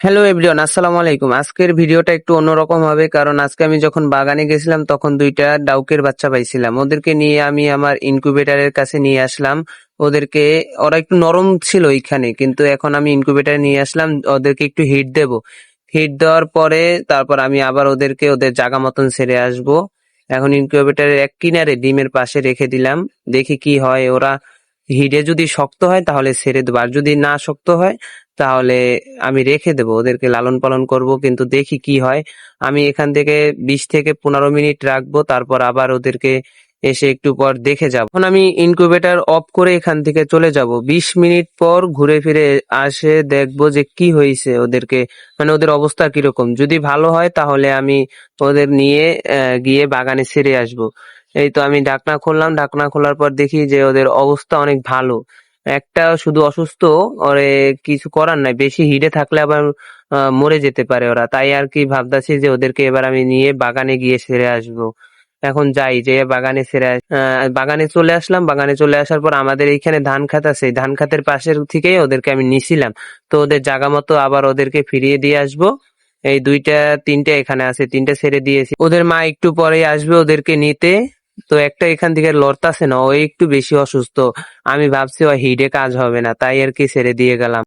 Hello everyone, আসসালামু আলাইকুম। আজকের ভিডিওটা একটু অন্যরকম হবে, কারণ আজকে আমি যখন বাগানে গেছিলাম তখন দুইটা ডাউকের বাচ্চা পাইছিলাম। ওদেরকে নিয়ে আমি আমার ইনকিউবেটরের কাছে নিয়ে আসলাম। ওদেরকে, ওরা একটু নরম ছিল এইখানে, কিন্তু এখন আমি ইনকিউবেটরে নিয়ে আসলাম। ওদেরকে একটু হিট দেব। হিট দেওয়ার পরে তারপর আমি আবার ওদেরকে ওদের জায়গা মতন ছেড়ে আসবো। এখন ইনকিউবেটরের এক কিনারে ডিমের পাশে রেখে দিলাম, দেখি কি হয়। ওরা হিটে যদি শক্ত হয় তাহলে ছেড়ে দেবো, আর যদি না শক্ত হয় তাহলে আমি রেখে দেবো। ওদেরকে লালন পালন করব, কিন্তু দেখি কি হয়। আমি এখান থেকে 20 থেকে 15 মিনিট রাখবো, তারপর আবার ওদেরকে এসে একটু পর দেখে যাব। এখন আমি ইনকিউবেটর অফ করে এখান থেকে চলে যাব। 20 মিনিট পর ঘুরে ফিরে আসে দেখবো যে কি হয়েছে ওদেরকে, মানে ওদের অবস্থা কিরকম। যদি ভালো হয় তাহলে আমি ওদের নিয়ে গিয়ে বাগানে ছেড়ে আসবো। এই তো আমি ঢাকনা খুললাম, ঢাকনা খোলার পর দেখি যে ওদের অবস্থা অনেক ভালো। একটা শুধু অসুস্থ, ওরে কিছু করার নাই, বেশি হিটে থাকলে আবার মরে যেতে পারে ওরা। তাই আর কি ভাবতেছি যে ওদেরকে এবার আমি নিয়ে বাগানে গিয়ে ছেড়ে আসবো। এখন যাই, যে বাগানে বাগানে চলে আসলাম। বাগানে চলে আসার পর আমাদের এইখানে ধান খাত আছে, এই ধান খাতের পাশের থেকেই ওদেরকে আমি নিছিলাম। তো ওদের জায়গা মতো আবার ওদেরকে ফিরিয়ে দিয়ে আসবো। এই দুইটা তিনটা এখানে আছে, তিনটা ছেড়ে দিয়েছি। ওদের মা একটু পরেই আসবে ওদেরকে নিতে। তো একটা এখান থেকে লড়তাছে না, ও একটু বেশি অসুস্থ। আমি ভাবছি ও হিডে কাজ হবে না, তাই আর কি ছেড়ে দিয়ে গেলাম।